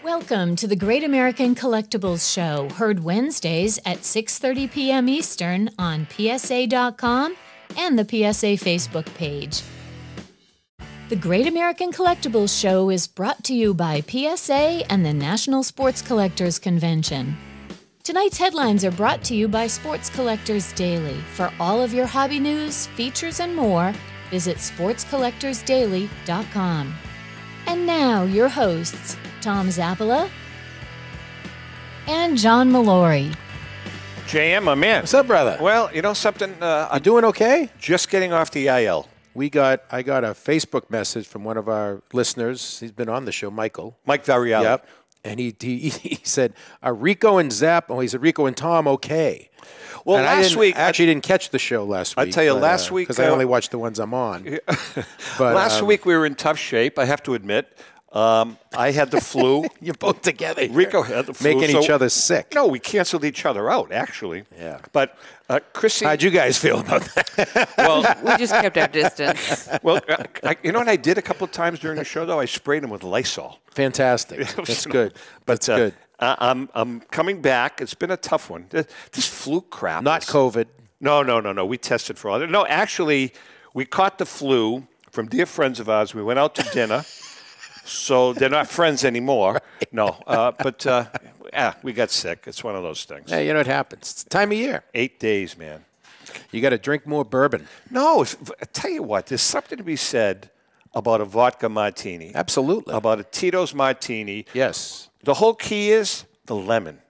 Welcome to the Great American Collectibles Show, heard Wednesdays at 6:30 p.m. Eastern on PSA.com and the PSA Facebook page. The Great American Collectibles Show is brought to you by PSA and the National Sports Collectors Convention. Tonight's headlines are brought to you by Sports Collectors Daily. For all of your hobby news, features, and more, visit sportscollectorsdaily.com. And now, your hosts, Tom Zappala and John Molori. JM, my man. What's up, brother? Well, you know something? You doing okay? Just getting off the IL. I got a Facebook message from one of our listeners. He's been on the show, Mike Varielli. Yep. And he said, "Are Rico and Zap?" Oh, he said, "Rico and Tom, okay." Well, and last week I actually didn't catch the show last week. I tell you, last week because I only watched the ones I'm on. But last week we were in tough shape. I have to admit. I had the flu. You're both together here. Rico had the flu. Making each other sick. No, we canceled each other out, actually. Yeah. But, Chrissy. How'd you guys feel about that? Well, we just kept our distance. Well, you know what I did a couple of times during the show, though? I sprayed him with Lysol. Fantastic. That's good. That's good. I'm coming back. It's been a tough one. This flu crap. Not COVID. No. We tested for all that. No, actually, we caught the flu from dear friends of ours. We went out to dinner. So they're not friends anymore. Right. No, but we got sick. It's one of those things. Yeah, you know what happens. It's the time of year. 8 days, man. You got to drink more bourbon. No, I tell you what, there's something to be said about a vodka martini. Absolutely. About a Tito's martini. Yes. The whole key is the lemon.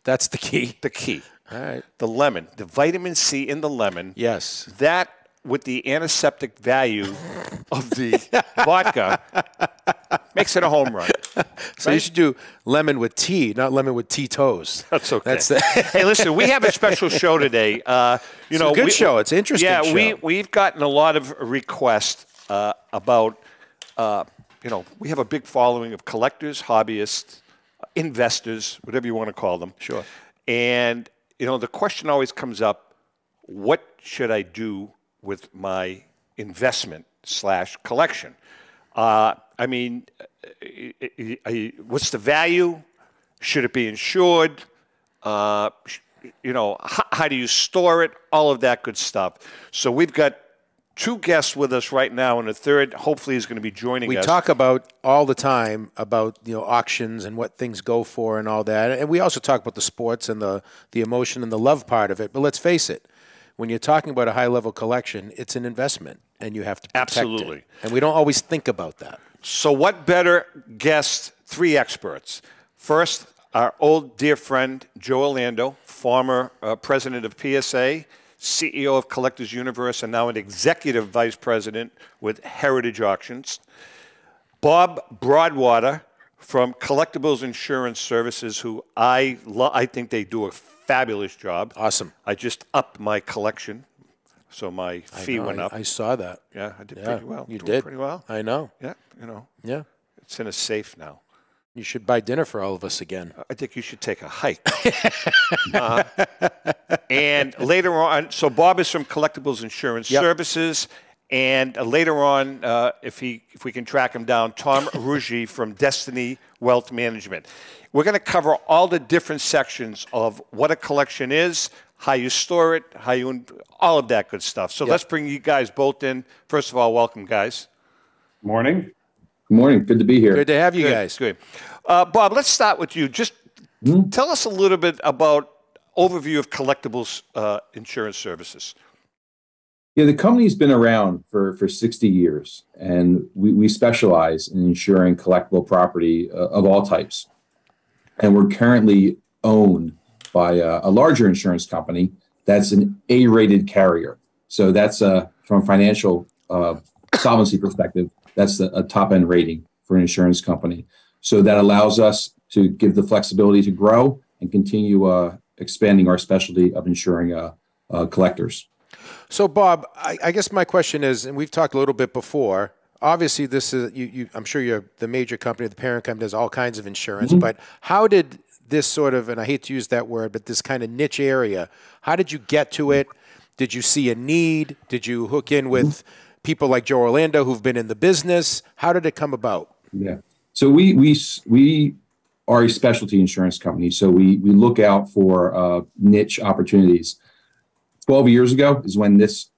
That's the key. The key. All right. The lemon. The vitamin C in the lemon. Yes. That, with the antiseptic value of the vodka, makes it a home run. So right? You should do lemon with tea, not lemon with Tito's. That's okay. Hey, listen, we have a special show today. It's a good show. It's an interesting show. Yeah, we've gotten a lot of requests about, we have a big following of collectors, hobbyists, investors, whatever you want to call them. Sure. And, the question always comes up, what should I do with my investment/collection? I mean, what's the value? Should it be insured? How do you store it? All of that good stuff. So we've got two guests with us right now, and a third hopefully is going to be joining us. We talk about all the time about auctions and what things go for and all that, and we also talk about the sports and the emotion and the love part of it. But let's face it. When you're talking about a high-level collection, it's an investment, and you have to protect it. And we don't always think about that. So what better guest, three experts. First, our old dear friend, Joe Orlando, former president of PSA, CEO of Collectors Universe, and now an executive vice president with Heritage Auctions. Bob Brodwater from Collectibles Insurance Services, who I think they do a fabulous job. Awesome. I just upped my collection, so my fee went up. I saw that. Yeah, I did pretty well. You did pretty well. I know. Yeah, Yeah. It's in a safe now. You should buy dinner for all of us again. I think you should take a hike. And later on, so Bob is from Collectibles Insurance Services. And later on, if we can track him down, Tom Ruggie from Destiny Wealth Management. We're going to cover all the different sections of what a collection is, how you store it, all of that good stuff. So let's bring you guys both in. First of all, welcome, guys. Morning. Good morning. Good to be here. Good to have you guys. Good. Bob, let's start with you. Just tell us a little bit about overview of Collectibles Insurance Services. Yeah, the company's been around for 60 years, and we specialize in insuring collectible property of all types. And we're currently owned by a larger insurance company that's an A-rated carrier. So that's from a financial solvency perspective, that's a top-end rating for an insurance company. So that allows us to give the flexibility to grow and continue expanding our specialty of insuring collectors. So, Bob, I guess my question is, and we've talked a little bit before, obviously this is, I'm sure you're the major company, the parent company does all kinds of insurance, but how did this sort of, and I hate to use that word, but this kind of niche area, how did you get to it? Did you see a need? Did you hook in with people like Joe Orlando who've been in the business? How did it come about? Yeah. So we are a specialty insurance company. So we look out for niche opportunities. 12 years ago is when this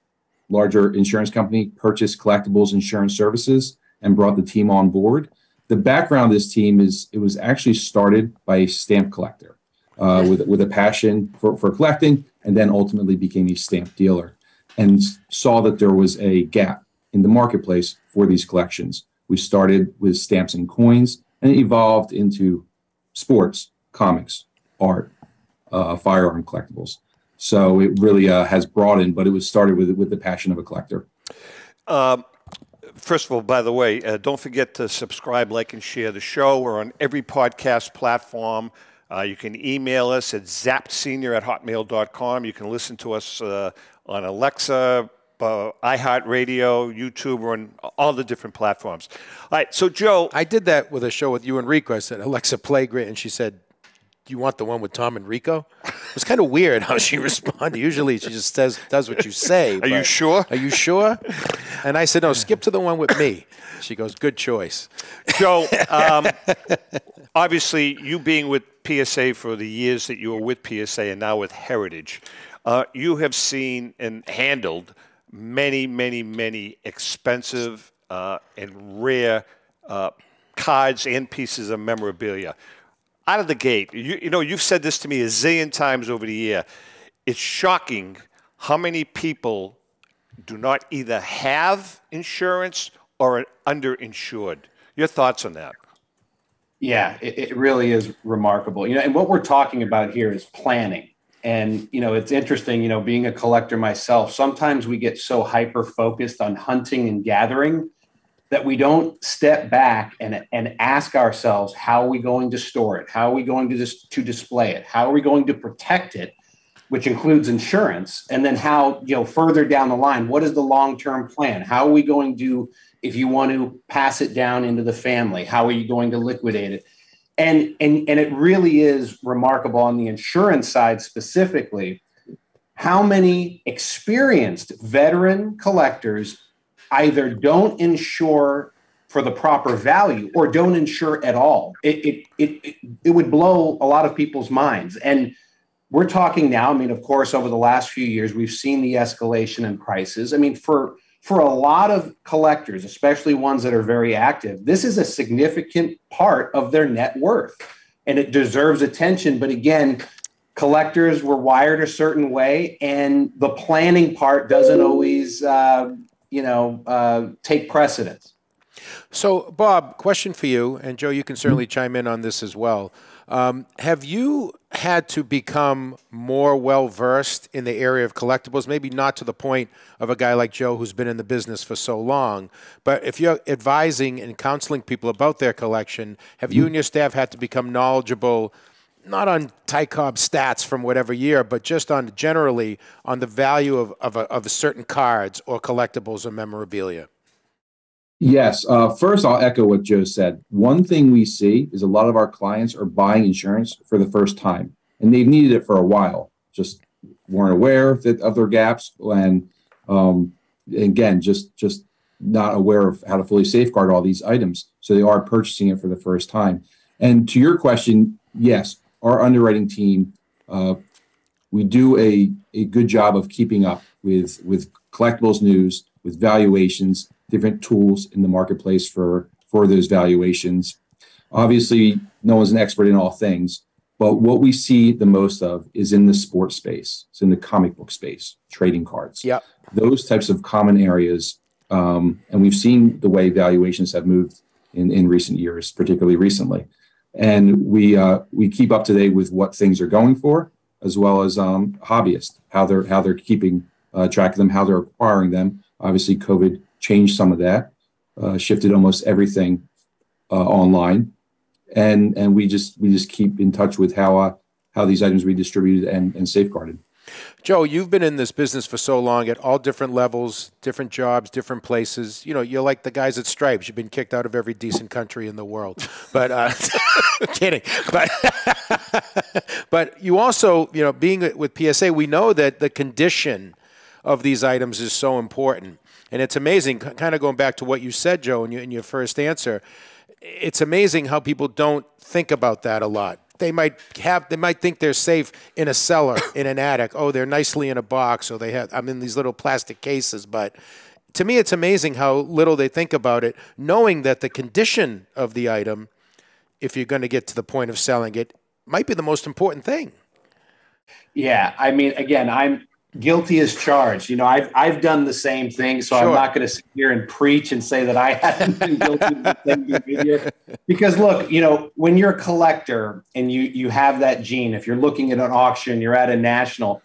larger insurance company purchased Collectibles Insurance Services and brought the team on board. The background of this team is it was actually started by a stamp collector with a passion for collecting, and then ultimately became a stamp dealer and saw that there was a gap in the marketplace for these collections. We started with stamps and coins, and it evolved into sports, comics, art, firearm collectibles. So it really has broadened, but it was started with the passion of a collector. First of all, by the way, don't forget to subscribe, like, and share the show. We're on every podcast platform. You can email us at zappsenior@hotmail.com. You can listen to us on Alexa, iHeartRadio, YouTube, or on all the different platforms. All right, so Joe. I did that with a show with you and Rico. I said, Alexa, play Great, and she said, do you want the one with Tom and Rico? It was kind of weird how she responded. Usually she just does what you say. Are you sure? Are you sure? And I said, no, skip to the one with me. She goes, good choice. Joe, obviously you being with PSA for the years that you were with PSA and now with Heritage, you have seen and handled many, many, many expensive and rare cards and pieces of memorabilia. Out of the gate, you know, you've said this to me a zillion times over the year. It's shocking how many people do not either have insurance or are underinsured. Your thoughts on that? Yeah, it really is remarkable. You know, and what we're talking about here is planning. And, you know, it's interesting, you know, being a collector myself, sometimes we get so hyper-focused on hunting and gathering that we don't step back and ask ourselves, how are we going to store it? How are we going to display it? How are we going to protect it, which includes insurance? And then how, you know, further down the line, what is the long-term plan? How are we going to, if you want to pass it down into the family, how are you going to liquidate it? And it really is remarkable on the insurance side specifically, how many experienced veteran collectors either don't insure for the proper value or don't insure at all. It would blow a lot of people's minds. And we're talking now, I mean, of course, over the last few years, we've seen the escalation in prices. I mean, for a lot of collectors, especially ones that are very active, this is a significant part of their net worth and it deserves attention. But again, collectors were wired a certain way and the planning part doesn't always take precedence. So, Bob, question for you, and Joe, you can certainly chime in on this as well. Have you had to become more well-versed in the area of collectibles? Maybe not to the point of a guy like Joe who's been in the business for so long, but if you're advising and counseling people about their collection, have you and your staff had to become knowledgeable, not on Tycob stats from whatever year, but just on generally on the value of certain cards or collectibles or memorabilia? Yes. First, I'll echo what Joe said. One thing we see is a lot of our clients are buying insurance for the first time, and they've needed it for a while, just weren't aware of their gaps, and again, just not aware of how to fully safeguard all these items. So they are purchasing it for the first time. And to your question, yes, our underwriting team, we do a good job of keeping up with collectibles news, with valuations, different tools in the marketplace for those valuations. Obviously, no one's an expert in all things, but what we see the most of is in the sports space. It's in the comic book space, trading cards. Yep. Those types of common areas. And we've seen the way valuations have moved in recent years, particularly recently. And we keep up to date with what things are going for, as well as hobbyists, how they're keeping track of them, how they're acquiring them. Obviously, COVID changed some of that, shifted almost everything online, and we just keep in touch with how these items are redistributed and safeguarded. Joe, you've been in this business for so long at all different levels, different jobs, different places. You know, you're like the guys at Stripes. You've been kicked out of every decent country in the world. But kidding. But you also, you know, being with PSA, we know that the condition of these items is so important. And it's amazing, kind of going back to what you said, Joe, in your first answer. It's amazing how people don't think about that a lot. They might think they're safe in a cellar, in an attic. Oh, they're nicely in a box, or I'm in these little plastic cases. But to me, it's amazing how little they think about it, knowing that the condition of the item, if you're going to get to the point of selling it, might be the most important thing. Yeah, I mean, again, I'm guilty as charged. I've done the same thing, so Sure. I'm not going to sit here and preach and say that I haven't been guilty of the same behavior. Because look, when you're a collector and you have that gene, if you're looking at an auction, you're at a national,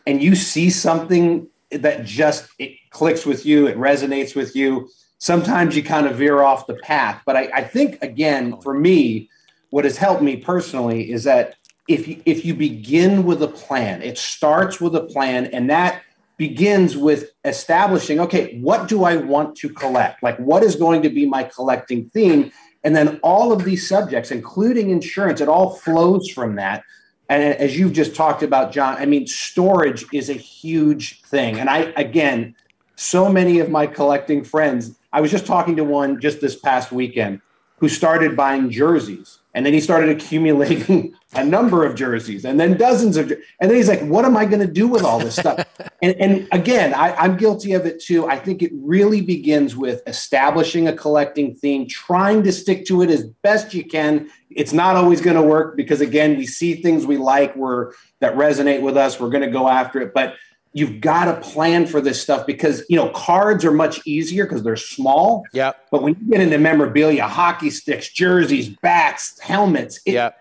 and you see something that it clicks with you, it resonates with you, sometimes you kind of veer off the path. But I think, again, for me, what has helped me personally is that if you begin with a plan, it starts with a plan, and that begins with establishing, okay, what do I want to collect? Like, what is going to be my collecting theme? And then all of these subjects, including insurance, it all flows from that. And as you've just talked about, John, I mean, storage is a huge thing. And again, so many of my collecting friends, I was just talking to one just this past weekend who started buying jerseys. And then he started accumulating a number of jerseys and then dozens of, and then he's like, what am I going to do with all this stuff? And again, I'm guilty of it too. I think it really begins with establishing a collecting theme, trying to stick to it as best you can. It's not always going to work because, again, we see things we like that resonate with us. We're going to go after it. But you've got to plan for this stuff because, cards are much easier because they're small. Yeah. But when you get into memorabilia, hockey sticks, jerseys, bats, helmets, it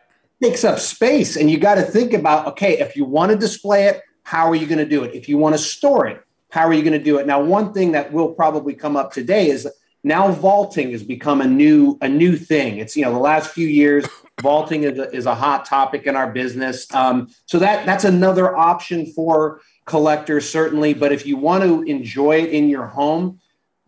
takes up space. And you got to think about, okay, if you want to display it, how are you going to do it? If you want to store it, how are you going to do it? Now, one thing that will probably come up today is now vaulting has become a new thing. It's, the last few years, vaulting is a hot topic in our business. So that's another option for collectors, certainly. But if you want to enjoy it in your home,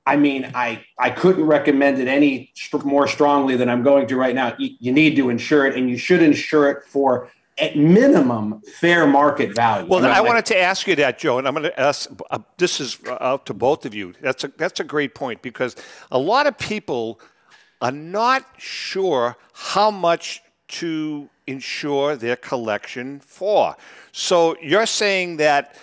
I mean, I couldn't recommend it any more strongly than I'm going to right now. You need to insure it, and you should insure it for, at minimum, fair market value. Well, I wanted to ask you that, Joe, and I'm going to ask, this is out to both of you. That's a great point because a lot of people are not sure how much to insure their collection for. So you're saying that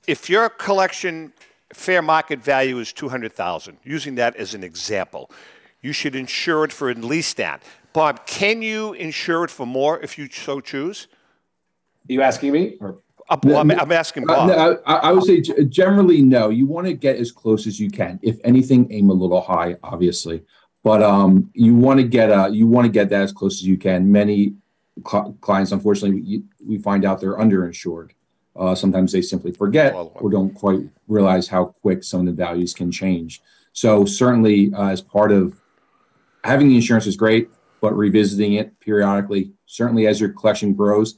if your collection fair market value is $200,000, using that as an example, you should insure it for at least that. Bob, can you insure it for more if you so choose? Are you asking me? Or? I'm asking Bob. No, I would say generally no. You want to get as close as you can. If anything, aim a little high, obviously. But you want to get that as close as you can. Many clients, unfortunately, we find out they're underinsured. Sometimes they simply forget or don't quite realize how quick some of the values can change. So certainly as part of having the insurance is great, but revisiting it periodically, certainly as your collection grows.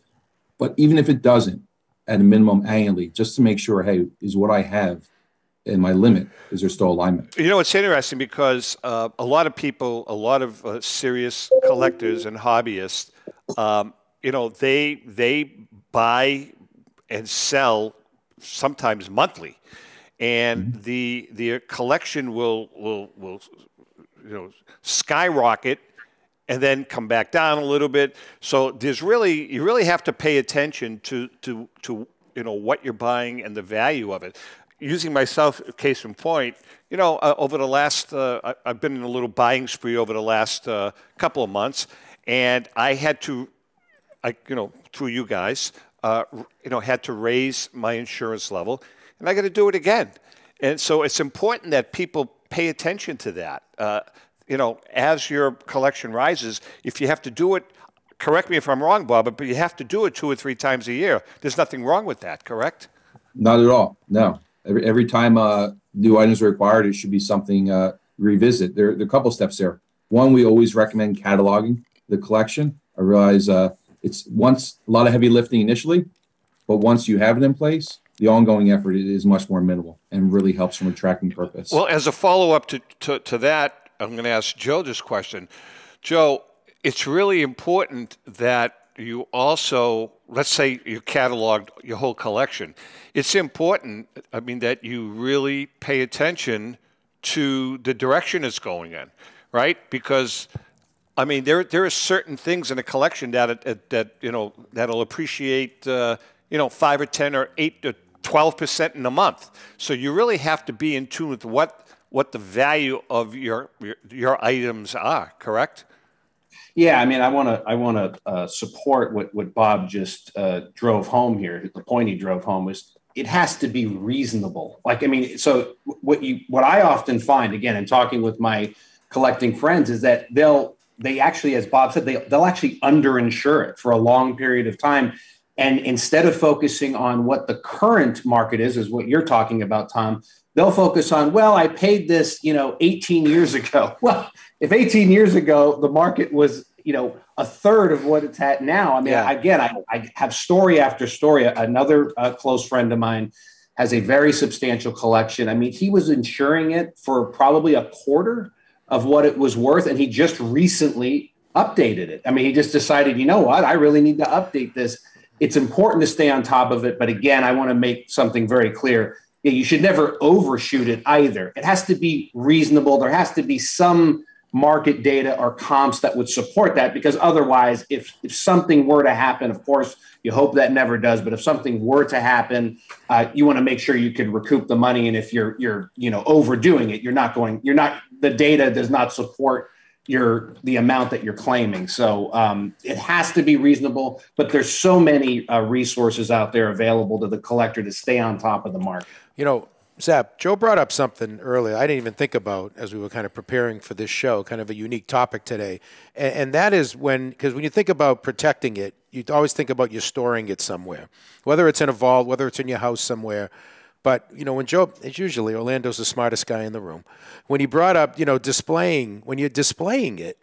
But even if it doesn't, at a minimum annually, just to make sure, hey, is what I have in my limit? Is there still alignment? It's interesting because a lot of people, a lot of serious collectors and hobbyists, they buy and sell sometimes monthly, and the collection will skyrocket and then come back down a little bit. So you really have to pay attention to what you're buying and the value of it. Using myself, case in point, over the last I've been in a little buying spree over the last couple of months, and I had to, through you guys. Had to raise my insurance level, and I got to do it again. And so it's important that people pay attention to that. As your collection rises, if you have to do it, correct me if I'm wrong, Bob, but you have to do it 2 or 3 times a year. There's nothing wrong with that, correct? Not at all. No. Every time new items are required, it should be something revisit. There are a couple steps there. One, we always recommend cataloging the collection. I realize it's a lot of heavy lifting initially, but once you have it in place, the ongoing effort is much more minimal and really helps from a tracking purpose. Well, as a follow-up to that, I'm going to ask Joe this question. Joe, it's really important that you also, let's say you cataloged your whole collection. It's important, that you really pay attention to the direction it's going in. right? Because I mean, there are certain things in a collection that you know that'll appreciate 5 or 10 or 8 to 12% in a month. So you really have to be in tune with what the value of your items are. Correct? Yeah, I mean, I want to support what Bob just drove home here. The point he drove home was it has to be reasonable. Like, I mean, so what I often find, again, in talking with my collecting friends, is that they actually, as Bob said, they'll actually underinsure it for a long period of time. And instead of focusing on what the current market is what you're talking about, Tom, they'll focus on, well, I paid this, 18 years ago. Well, if 18 years ago, the market was, a third of what it's at now. I mean, again, I have story after story. Another close friend of mine has a very substantial collection. I mean, he was insuring it for probably a quarter of what it was worth. And he just recently updated it. I mean, he just decided, you know what, I really need to update this. It's important to stay on top of it. But again, I want to make something very clear. You should never overshoot it either. It has to be reasonable. There has to be some market data or comps that would support that, because otherwise, if something were to happen, of course, you hope that never does. But if something were to happen, you want to make sure you could recoup the money. And if you're overdoing it, the data does not support the amount that you're claiming. So it has to be reasonable, but there's so many resources out there available to the collector to stay on top of the market. Zap, Joe brought up something earlier I didn't even think about as we were kind of preparing for this show, kind of a unique topic today. And that is because when you think about protecting it, you always think about you storing it somewhere, whether it's in a vault, whether it's in your house somewhere. But, when Joe, it's usually Orlando's the smartest guy in the room, when he brought up, when you're displaying it,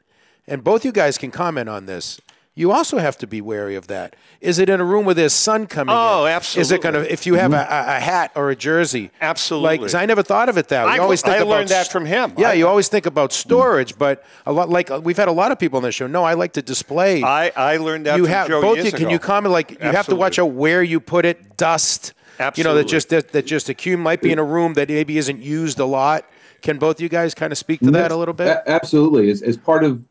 and both you guys can comment on this, you also have to be wary of that. Is it in a room where there's sun coming in? Oh, absolutely. Is it going to, if you have a hat or a jersey? Absolutely. Because I never thought of it that way. I learned that from him. Yeah, you always think about storage, but we've had a lot of people on this show. No, I like to display. I learned that from Joe years ago. Can you comment, you have to watch out where you put it, dust. Absolutely. That just accumulate, might be in a room that maybe isn't used a lot. Can both you guys kind of speak to that a little bit? Absolutely. As part of,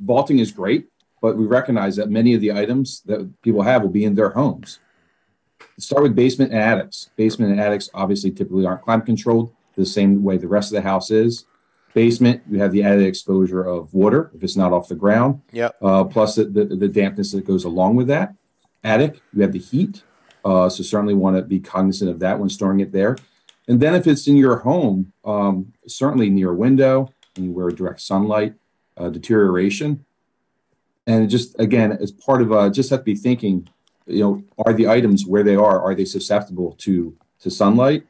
vaulting is great, but we recognize that many of the items that people have will be in their homes. Start with basement and attics. Basement and attics obviously typically aren't climate controlled the same way the rest of the house is. Basement, you have the added exposure of water if it's not off the ground. Yep. Plus the dampness that goes along with that. Attic, you have the heat. So certainly want to be cognizant of that when storing it there. And then if it's in your home, certainly near a window, anywhere direct sunlight, deterioration. And just, again, as part of, just have to be thinking, are the items where they are they susceptible to sunlight,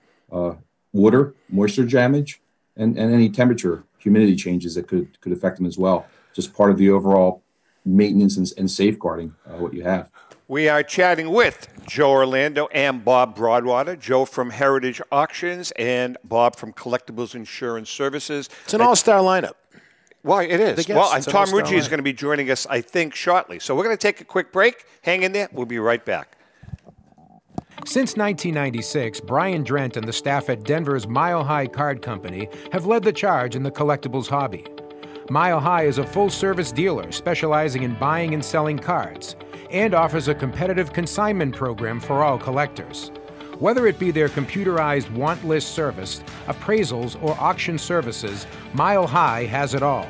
water, moisture damage, and any temperature, humidity changes that could affect them as well. Just part of the overall maintenance and safeguarding what you have. We are chatting with Joe Orlando and Bob Brodwater. Joe from Heritage Auctions and Bob from Collectibles Insurance Services. It's an all-star lineup. Well, it is. Well, and Tom Ruggie is going to be joining us, I think, shortly. So we're going to take a quick break. Hang in there. We'll be right back. Since 1996, Brian Drent and the staff at Denver's Mile High Card Company have led the charge in the collectibles hobby. Mile High is a full-service dealer specializing in buying and selling cards and offers a competitive consignment program for all collectors. Whether it be their computerized want list service, appraisals, or auction services, Mile High has it all.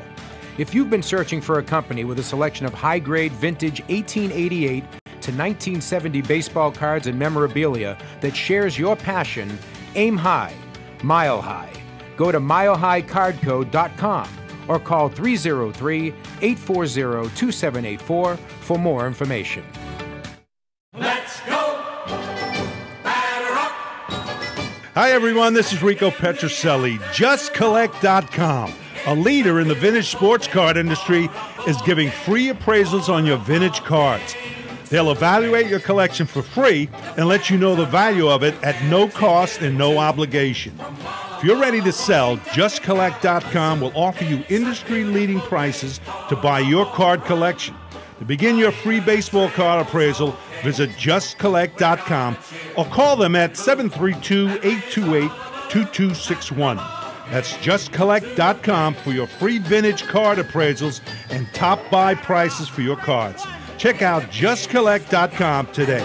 If you've been searching for a company with a selection of high-grade vintage 1888 to 1970 baseball cards and memorabilia that shares your passion, aim high, Mile High. Go to milehighcardco.com or call 303-840-2784 for more information. Let's go! Hi, everyone. This is Rico Petrocelli. JustCollect.com, a leader in the vintage sports card industry, is giving free appraisals on your vintage cards. They'll evaluate your collection for free and let you know the value of it at no cost and no obligation. If you're ready to sell, JustCollect.com will offer you industry-leading prices to buy your card collection. To begin your free baseball card appraisal, visit JustCollect.com or call them at 732-828-2261. That's justcollect.com for your free vintage card appraisals and top buy prices for your cards. Check out justcollect.com today.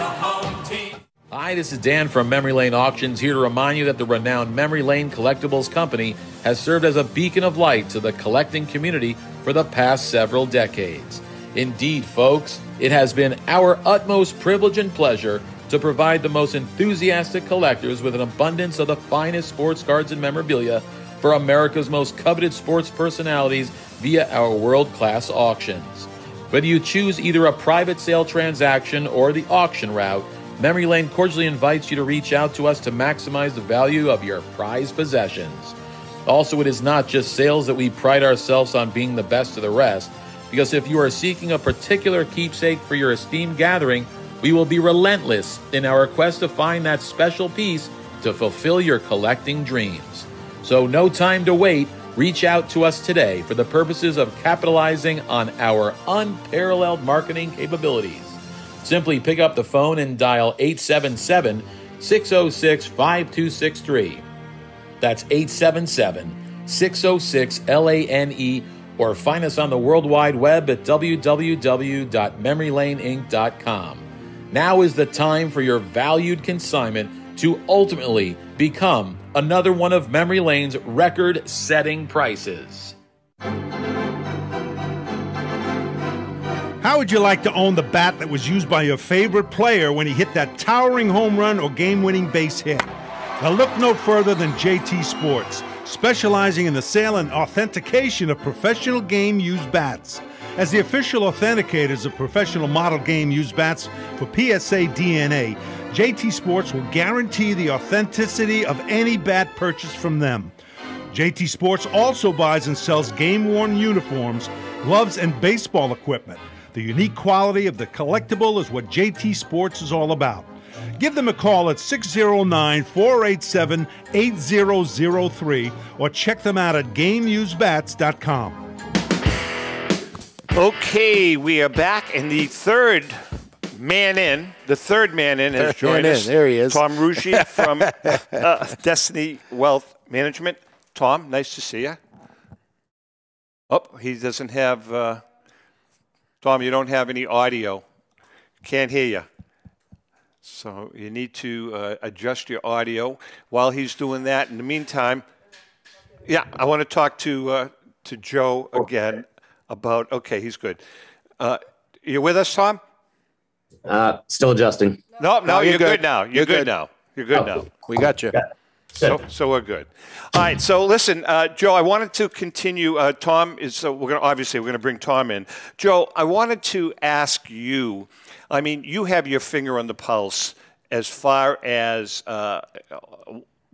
Hi, this is Dan from Memory Lane Auctions, here to remind you that the renowned Memory Lane Collectibles Company has served as a beacon of light to the collecting community for the past several decades. Indeed, folks, it has been our utmost privilege and pleasure to provide the most enthusiastic collectors with an abundance of the finest sports cards and memorabilia for America's most coveted sports personalities via our world-class auctions. Whether you choose either a private sale transaction or the auction route, Memory Lane cordially invites you to reach out to us to maximize the value of your prized possessions. Also, it is not just sales that we pride ourselves on being the best of the rest, because if you are seeking a particular keepsake for your esteemed gathering, we will be relentless in our quest to find that special piece to fulfill your collecting dreams. So no time to wait. Reach out to us today for the purposes of capitalizing on our unparalleled marketing capabilities. Simply pick up the phone and dial 877-606-5263. That's 877-606-LANE, or find us on the World Wide Web at www.memorylaneinc.com. Now is the time for your valued consignment to ultimately become another one of Memory Lane's record-setting prices. How would you like to own the bat that was used by your favorite player when he hit that towering home run or game-winning base hit? Now look no further than JT Sports, specializing in the sale and authentication of professional game-used bats. As the official authenticators of professional model game-used bats for PSA DNA, JT Sports will guarantee the authenticity of any bat purchased from them. JT Sports also buys and sells game-worn uniforms, gloves, and baseball equipment. The unique quality of the collectible is what JT Sports is all about. Give them a call at 609-487-8003 or check them out at GameUseBats.com. Okay, we are back, and the third man in has joined us. There he is. Tom Ruggie from Destiny Wealth Management. Tom, nice to see you. Oh, he doesn't have... Tom, you don't have any audio. Can't hear you. So you need to adjust your audio. While he's doing that, in the meantime, yeah, I want to talk to Joe again about, okay, he's good. You with us, Tom? Still adjusting. No, you're good now. You're good now. You're good now. We got you. So we're good. All right. So listen, Joe, I wanted to continue. Tom is. So we're going to bring Tom in. Joe, I wanted to ask you. I mean, you have your finger on the pulse as far as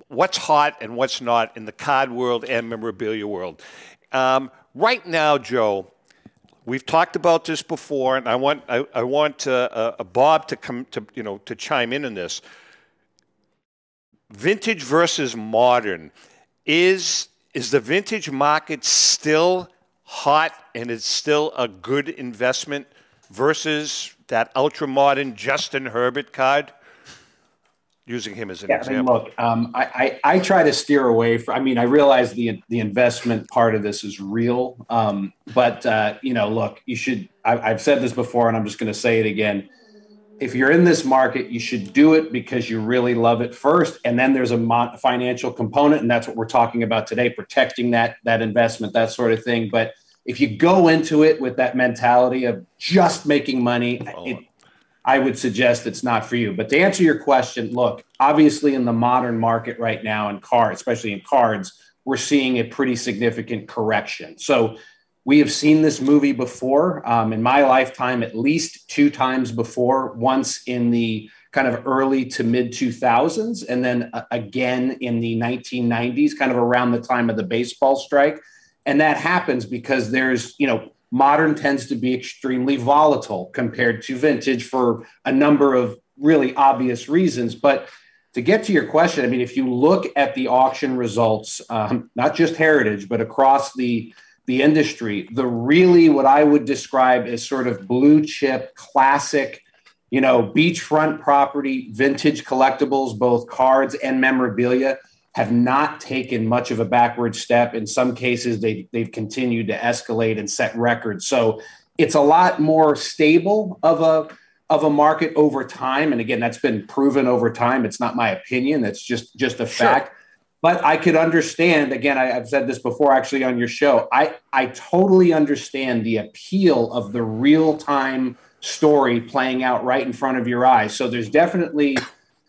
what's hot and what's not in the card world and memorabilia world. Right now, Joe, we've talked about this before, and I want Bob to come to chime in on this. Vintage versus modern. Is the vintage market still hot and it's still a good investment versus that ultra-modern Justin Herbert card? Using him as an example. I mean, look, I try to steer away from. I mean, I realize the investment part of this is real, but look, you should. I've said this before, and I'm just going to say it again. If you're in this market, you should do it because you really love it first, and then there's a financial component, and that's what we're talking about today: protecting that investment, that sort of thing. But if you go into it with that mentality of just making money, I would suggest it's not for you. But to answer your question, look, obviously in the modern market right now in cards, especially in cards, we're seeing a pretty significant correction. So we have seen this movie before in my lifetime, at least 2 times before, once in the kind of early to mid 2000s, and then again in the 1990s, kind of around the time of the baseball strike. And that happens because there's, modern tends to be extremely volatile compared to vintage for a number of really obvious reasons. But to get to your question, I mean, if you look at the auction results, not just Heritage, but across the industry, the really what I would describe as sort of blue chip, classic, beachfront property, vintage collectibles, both cards and memorabilia, have not taken much of a backward step. In some cases, they've continued to escalate and set records. So it's a lot more stable of a market over time. And again, that's been proven over time. It's not my opinion. That's just a fact. But I could understand, again, I've said this before actually on your show, I totally understand the appeal of the real-time story playing out right in front of your eyes. So there's definitely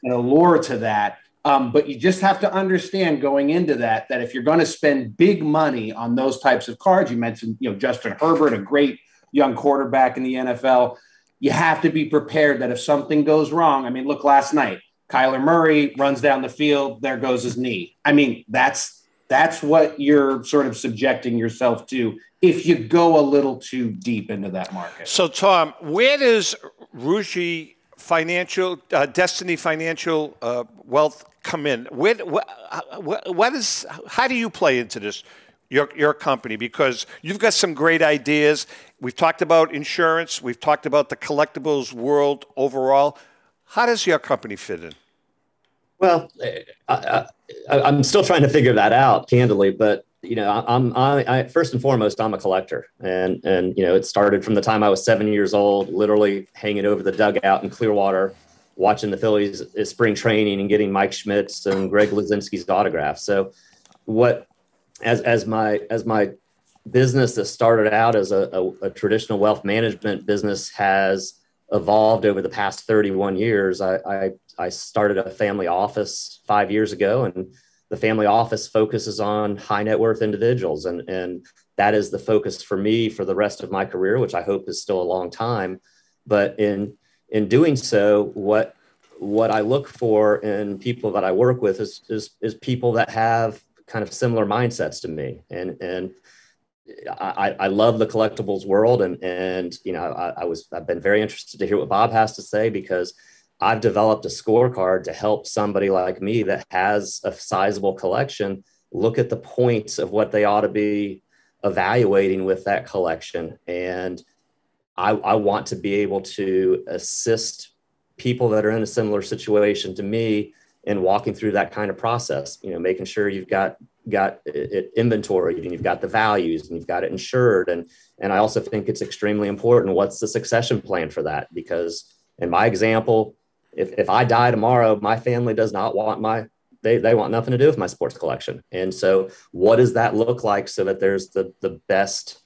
an allure to that. But you just have to understand going into that if you're going to spend big money on those types of cards, you mentioned, Justin Herbert, a great young quarterback in the NFL, you have to be prepared that if something goes wrong, I mean, look, last night, Kyler Murray runs down the field, there goes his knee. I mean, that's what you're sort of subjecting yourself to if you go a little too deep into that market. So, Tom, where does Ruggie Financial, Destiny Financial Wealth come in? How do you play into this, your company? Because you've got some great ideas. We've talked about insurance. We've talked about the collectibles world overall. How does your company fit in? Well, I'm still trying to figure that out, candidly. But I first and foremost, I'm a collector, and it started from the time I was 7 years old, literally hanging over the dugout in Clearwater, watching the Phillies spring training and getting Mike Schmidt's and Greg Luzinski's autographs. So, as my business that started out as a traditional wealth management business has evolved over the past 31 years, I started a family office 5 years ago, and the family office focuses on high net worth individuals. And that is the focus for me for the rest of my career, which I hope is still a long time. But in doing so, what I look for in people that I work with is people that have kind of similar mindsets to me. And I love the collectibles world. And I've been very interested to hear what Bob has to say, because I've developed a scorecard to help somebody like me that has a sizable collection look at the points of what they ought to be evaluating with that collection. And I want to be able to assist people that are in a similar situation to me in walking through that kind of process, making sure you've got it inventoried and you've got the values and you've got it insured. And I also think it's extremely important. What's the succession plan for that? Because in my example, if I die tomorrow, my family does not want they want nothing to do with my sports collection. And so what does that look like so that there's the best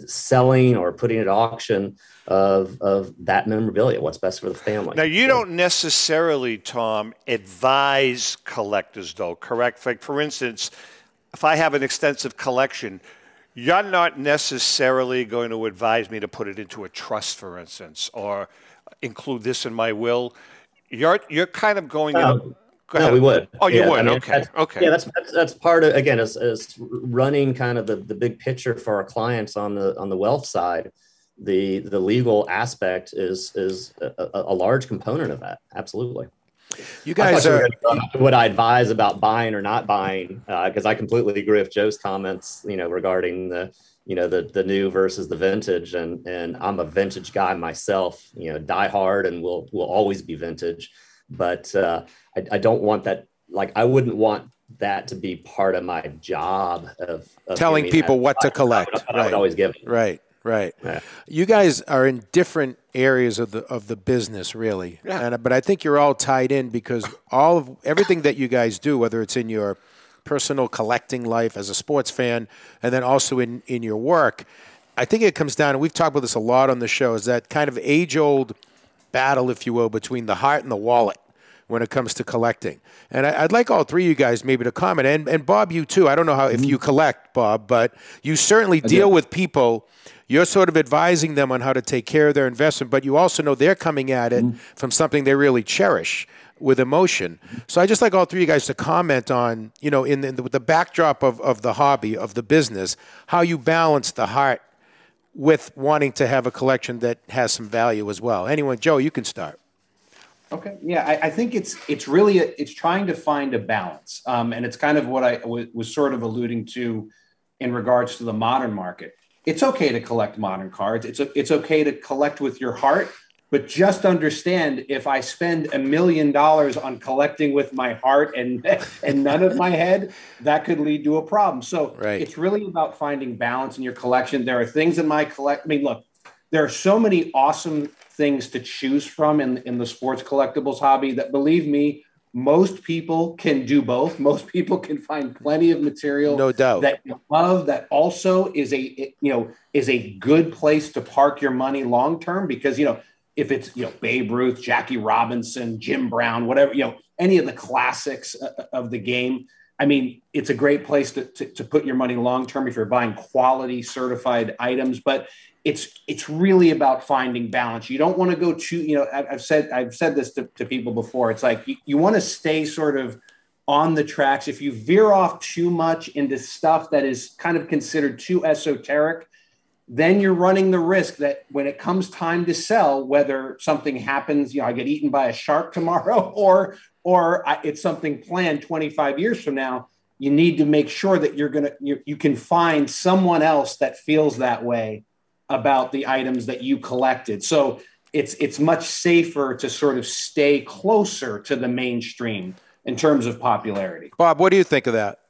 selling or putting at auction of that memorabilia? What's best for the family? Now, you don't necessarily, Tom, advise collectors, though, correct? Like, for instance, if I have an extensive collection, you're not necessarily going to advise me to put it into a trust, for instance, or include this in my will. You're kind of going. Go ahead. No, we would. Oh, you would. Okay. Yeah, that's part of, again, as running kind of the big picture for our clients on the wealth side. The legal aspect is a large component of that. Absolutely. You guys would I advise about buying or not buying? Because I completely agree with Joe's comments, regarding the new versus the vintage, and I'm a vintage guy myself, die hard and will always be vintage. But I don't want that. Like, I wouldn't want that to be part of my job of telling people what to collect. I would always give it. Right. Yeah. You guys are in different areas of the business, really. Yeah. But I think you're all tied in, because everything that you guys do, whether it's in your personal collecting life as a sports fan, and then also in your work, I think it comes down, and we've talked about this a lot on the show, is that kind of age-old battle, if you will, between the heart and the wallet when it comes to collecting. And I'd like all three of you guys maybe to comment. And Bob, you too. I don't know if you collect, Bob, but you certainly deal with people. You're sort of advising them on how to take care of their investment, but you also know they're coming at it from something they really cherish with emotion. So I just like all three of you guys to comment on, with the backdrop of the hobby, of the business, how you balance the heart with wanting to have a collection that has some value as well. Anyone, Joe, you can start. Okay. Yeah, I think it's really it's trying to find a balance, and it's kind of what I was sort of alluding to in regards to the modern market. It's okay to collect modern cards. It's okay to collect with your heart, But just understand, if I spend $1 million on collecting with my heart and none of my head, that could lead to a problem. So it's really about finding balance in your collection. There are things in my I mean, look, there are so many awesome things to choose from in the sports collectibles hobby that, believe me, most people can do both. Most people can find plenty of material, no doubt, that you love, that also is a good place to park your money long term, because if it's Babe Ruth, Jackie Robinson, Jim Brown, whatever, any of the classics of the game, I mean, it's a great place to put your money long term if you're buying quality certified items. But it's really about finding balance. You don't want to go too, I've said this to people before. It's like you want to stay sort of on the tracks. If you veer off too much into stuff that is kind of considered too esoteric, then you're running the risk that when it comes time to sell, whether something happens, I get eaten by a shark tomorrow, or it's something planned 25 years from now, you need to make sure that you can find someone else that feels that way about the items that you collected. So it's much safer to sort of stay closer to the mainstream in terms of popularity. Bob, what do you think of that?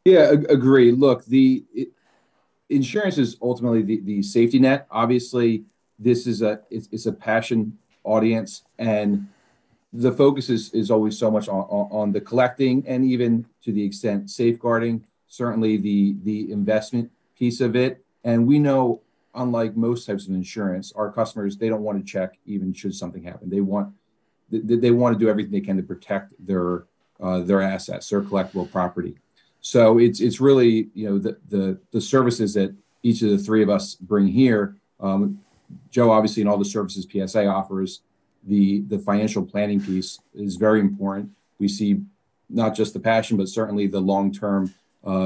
Yeah, agree. Look, insurance is ultimately the safety net. Obviously, this is it's a passion audience, and the focus is always so much on the collecting, and even to the extent safeguarding, certainly the investment piece of it. And we know, unlike most types of insurance, our customers, they don't want to check even should something happen. They want to do everything they can to protect their assets, their collectible property. So it's really, the services that each of the three of us bring here. Joe, obviously, in all the services PSA offers, the financial planning piece is very important. We see not just the passion, but certainly the long-term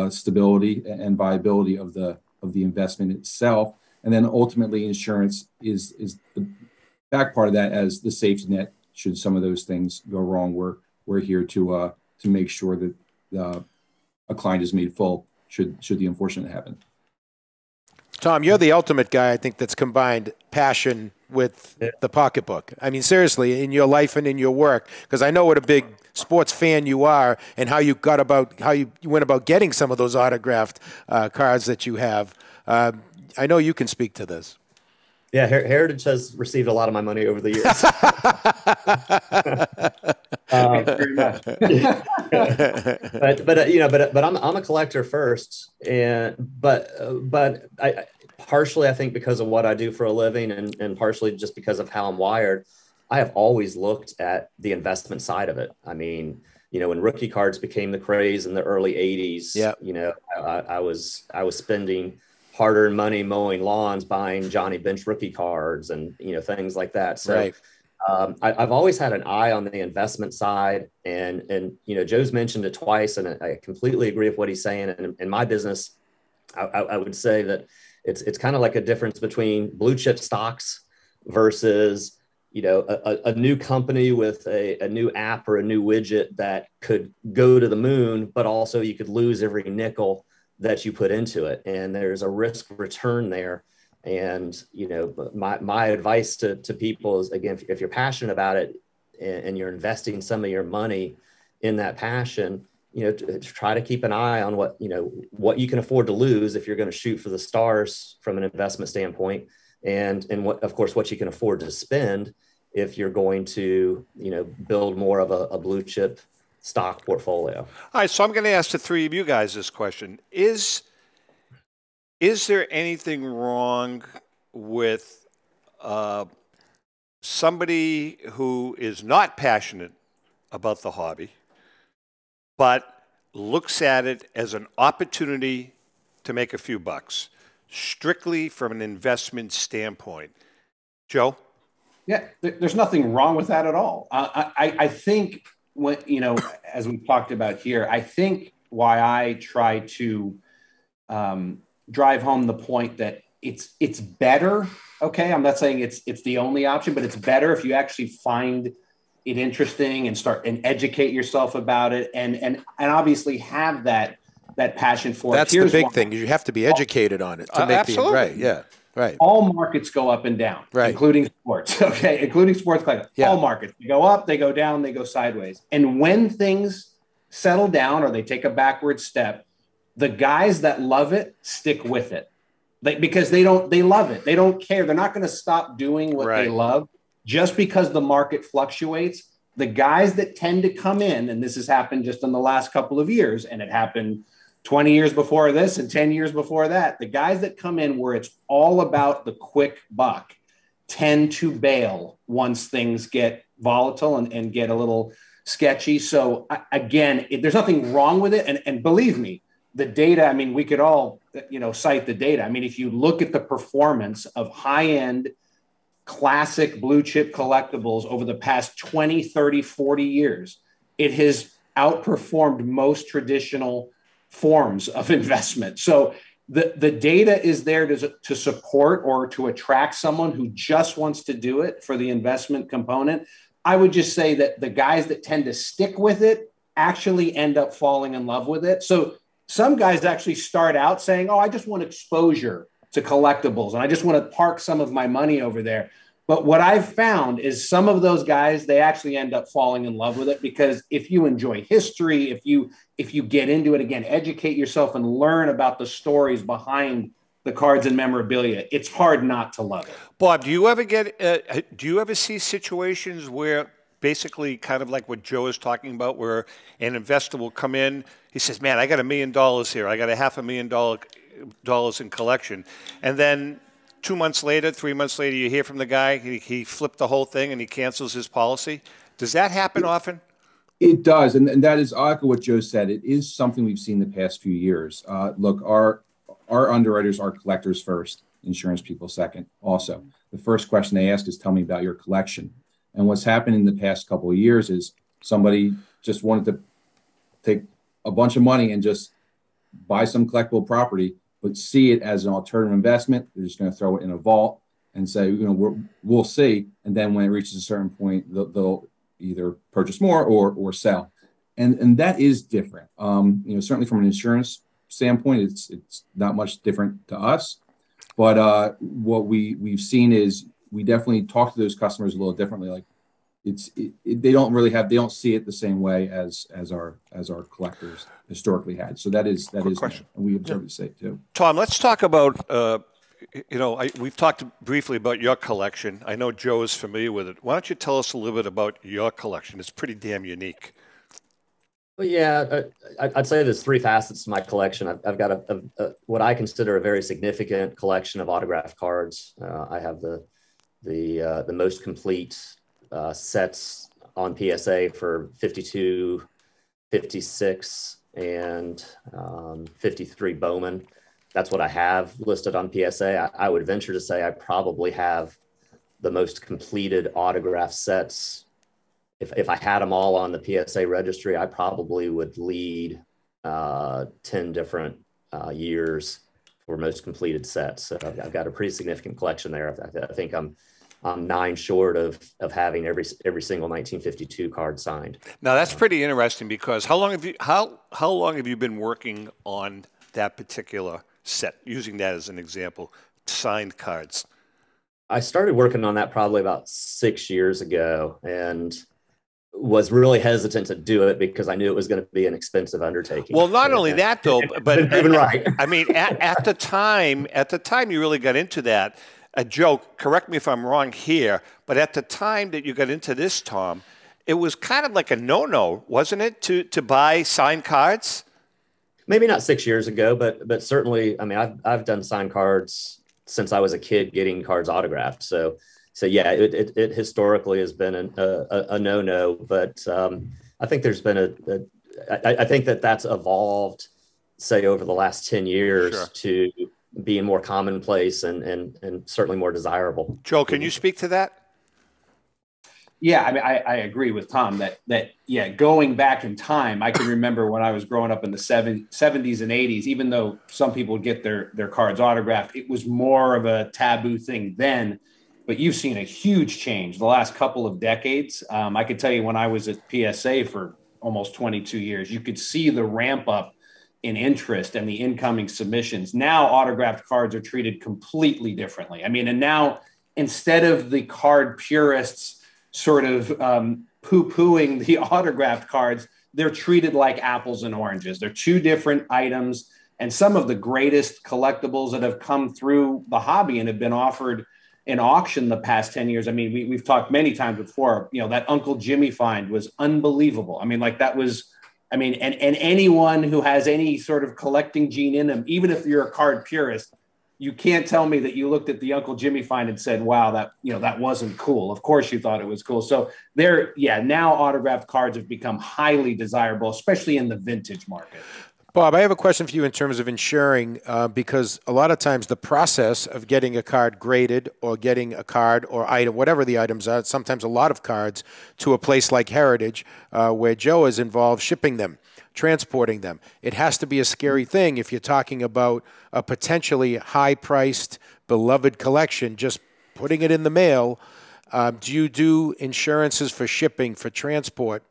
stability and viability of the investment itself. And then ultimately, insurance is the back part of that as the safety net. Should some of those things go wrong, we're here to make sure that a client is made full should the unfortunate happen. Tom, you're the ultimate guy, I think, that's combined passion with the pocketbook. I mean, seriously, in your life and in your work, because I know what a big sports fan you are, and how you went about getting some of those autographed cards that you have. I know you can speak to this. Yeah, Heritage has received a lot of my money over the years. But I'm a collector first, but I partially, I think, because of what I do for a living, and partially just because of how I'm wired, I have always looked at the investment side of it. I mean, when rookie cards became the craze in the early 80s, I was spending hard-earned money mowing lawns, buying Johnny Bench rookie cards, and things like that. So I've always had an eye on the investment side, and Joe's mentioned it twice, and I completely agree with what he's saying. And in my business, I would say that it's kind of like a difference between blue chip stocks versus a new company with a new app or a new widget that could go to the moon, but also you could lose every nickel that you put into it. And there's a risk return there. And, my advice to people is, again, if you're passionate about it and you're investing some of your money in that passion, to try to keep an eye on what you can afford to lose if you're going to shoot for the stars from an investment standpoint, and what you can afford to spend if you're going to, build more of a blue chip stock portfolio. All right, so I'm going to ask the three of you guys this question. Is there anything wrong with somebody who is not passionate about the hobby, but looks at it as an opportunity to make a few bucks, strictly from an investment standpoint? Joe? Yeah, there's nothing wrong with that at all. I think, as we've talked about here, I think why I try to drive home the point that it's better. Okay, I'm not saying it's the only option, but it's better if you actually find it interesting and start and educate yourself about it, and obviously have that passion for it. That's the big thing. You have to be educated on it to make absolutely. right. Yeah. Right. All markets go up and down, right, including sports. Okay, including sports collectibles. Yeah. All markets, they go up, they go down, they go sideways. And when things settle down or they take a backward step, the guys that love it stick with it, because they love it. They don't care. They're not going to stop doing what they love just because the market fluctuates. The guys that tend to come in, and this has happened just in the last couple of years, and it happened 20 years before this and 10 years before that, the guys that come in where it's all about the quick buck tend to bail once things get volatile and get a little sketchy. So again, there's nothing wrong with it. And believe me, the data, I mean, we could all, cite the data. I mean, if you look at the performance of high-end classic blue chip collectibles over the past 20, 30, 40 years, it has outperformed most traditional forms of investment. So the data is there to support or to attract someone who just wants to do it for the investment component. I would just say that the guys that tend to stick with it actually end up falling in love with it. So some guys actually start out saying, oh, I just want exposure to collectibles and I just want to park some of my money over there. But what I've found is some of those guys, they actually end up falling in love with it, because if you enjoy history, if you get into it, again, educate yourself and learn about the stories behind the cards and memorabilia, it's hard not to love it. Bob, do you ever see situations where basically kind of like what Joe is talking about, where an investor will come in, he says, man, I got $1 million here, I got $500,000 in collection, and then 2 months later, 3 months later, you hear from the guy, he flipped the whole thing and he cancels his policy. Does that happen often? It does. And that is, I echo what Joe said. It is something we've seen the past few years. Look, our underwriters are collectors first, insurance people second. Also, the first question they ask is, tell me about your collection. And what's happened in the past couple of years is somebody just wanted to take a bunch of money and just buy some collectible property, but see it as an alternative investment. They're just going to throw it in a vault and say, we'll see. And then when it reaches a certain point, they'll either purchase more or sell. And that is different. Certainly from an insurance standpoint, it's not much different to us. But what we've seen is we definitely talk to those customers a little differently. Like they don't see it the same way as our collectors historically had. So that is question. And we observe the same too. Tom, let's talk about we've talked briefly about your collection. I know Joe is familiar with it. Why don't you tell us a little bit about your collection? It's pretty damn unique. Well, yeah, I'd say there's three facets to my collection. I've got a what I consider a very significant collection of autographed cards. I have the most complete sets on PSA for 52, 56, and 53 Bowman. That's what I have listed on PSA. I would venture to say I probably have the most completed autograph sets. If I had them all on the PSA registry, I probably would lead 10 different years for most completed sets. So I've got a pretty significant collection there. I think I'm 9 short of having every single 1952 card signed. Now that's pretty interesting, because how long have you been working on that particular set, using that as an example, signed cards? I started working on that probably about 6 years ago, and was really hesitant to do it because I knew it was going to be an expensive undertaking. Well, not only that though, but even right. I mean, at the time you really got into that. Joe, correct me if I'm wrong here, but at the time that you got into this, Tom, it was kind of like a no-no, wasn't it, to buy signed cards? Maybe not 6 years ago, but certainly, I mean, I've done signed cards since I was a kid, getting cards autographed. So yeah, it historically has been a no-no, but I think there's been I think that's evolved, say, over the last 10 years. Sure. To being more commonplace and certainly more desirable. Joe, can you speak to that? Yeah, I mean, I agree with Tom that going back in time, I can remember when I was growing up in the 70s and 80s, even though some people would get their cards autographed, it was more of a taboo thing then. But you've seen a huge change the last couple of decades. I could tell you when I was at PSA for almost 22 years, you could see the ramp up in interest and the incoming submissions. Now autographed cards are treated completely differently. I mean, and now instead of the card purists sort of poo-pooing the autographed cards, they're treated like apples and oranges. They're two different items. And some of the greatest collectibles that have come through the hobby and have been offered in auction the past 10 years. I mean, we've talked many times before, you know, that Uncle Jimmy find was unbelievable. I mean, like that was, I mean, and anyone who has any sort of collecting gene in them, even if you're a card purist, you can't tell me that you looked at the Uncle Jimmy find and said, wow, that, you know, that wasn't cool. Of course you thought it was cool. So now autographed cards have become highly desirable, especially in the vintage market. Bob, I have a question for you in terms of insuring, because a lot of times the process of getting a card graded or getting a card or item, whatever the items are, sometimes a lot of cards, to a place like Heritage, where Joe is involved shipping them, transporting them. It has to be a scary thing if you're talking about a potentially high-priced, beloved collection, just putting it in the mail. Do you do insurances for shipping, for transport,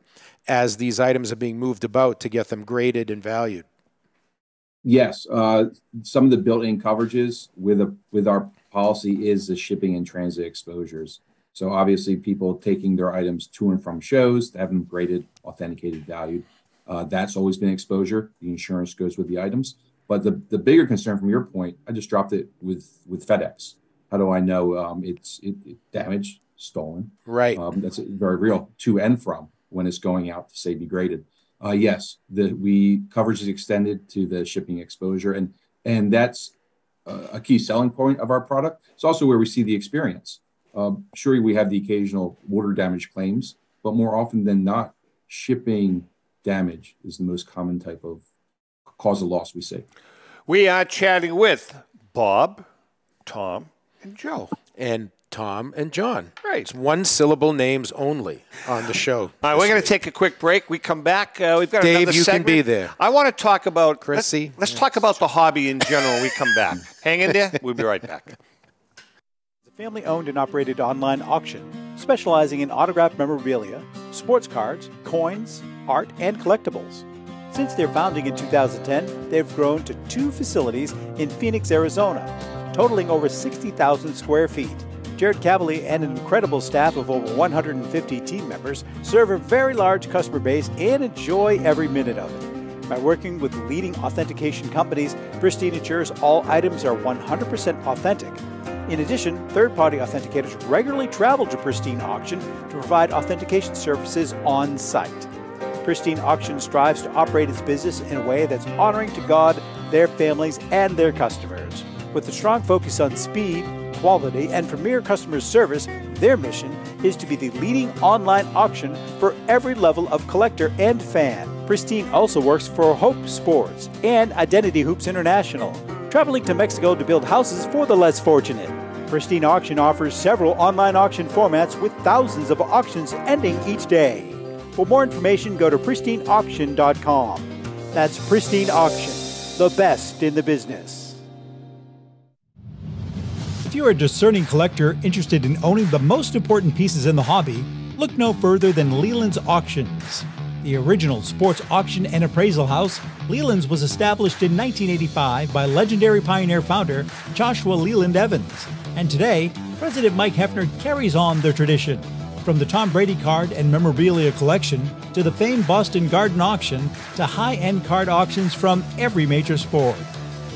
as these items are being moved about to get them graded and valued? Yes, some of the built-in coverages with our policy is the shipping and transit exposures. So obviously people taking their items to and from shows to have them graded, authenticated, valued. That's always been exposure. The insurance goes with the items. But the bigger concern from your point, I just dropped it with FedEx. How do I know it's damaged, stolen? Right. That's very real to and from when it's going out to say be graded. Yes, coverage is extended to the shipping exposure, and that's a key selling point of our product. It's also where we see the experience. Sure, we have the occasional water damage claims, but more often than not, shipping damage is the most common type of cause of loss we see. We are chatting with Bob, Tom, and Joe. And Tom and John. Right. It's one-syllable names only on the show. All right, we're going to take a quick break. We come back. We've got Dave, another you segment. can be there. I want to talk about Chrissy. Let's talk about the hobby in general when we come back. Hang in there. We'll be right back. It's a family-owned and operated online auction specializing in autographed memorabilia, sports cards, coins, art, and collectibles. Since their founding in 2010, they've grown to 2 facilities in Phoenix, Arizona, totaling over 60,000 square feet. Jared Cavalier and an incredible staff of over 150 team members serve a very large customer base and enjoy every minute of it. By working with leading authentication companies, Pristine ensures all items are 100% authentic. In addition, third-party authenticators regularly travel to Pristine Auction to provide authentication services on site. Pristine Auction strives to operate its business in a way that's honoring to God, their families, and their customers. With a strong focus on speed, quality, and premier customer service, their mission is to be the leading online auction for every level of collector and fan. Pristine also works for Hope Sports and Identity Hoops International, traveling to Mexico to build houses for the less fortunate. Pristine Auction offers several online auction formats with thousands of auctions ending each day. For more information, go to pristineauction.com. That's Pristine Auction, the best in the business. If you're a discerning collector interested in owning the most important pieces in the hobby, look no further than Leland's Auctions. The original sports auction and appraisal house, Leland's was established in 1985 by legendary Pioneer founder Joshua Leland Evans. And today, President Mike Hefner carries on the tradition. From the Tom Brady card and memorabilia collection to the famed Boston Garden Auction to high-end card auctions from every major sport,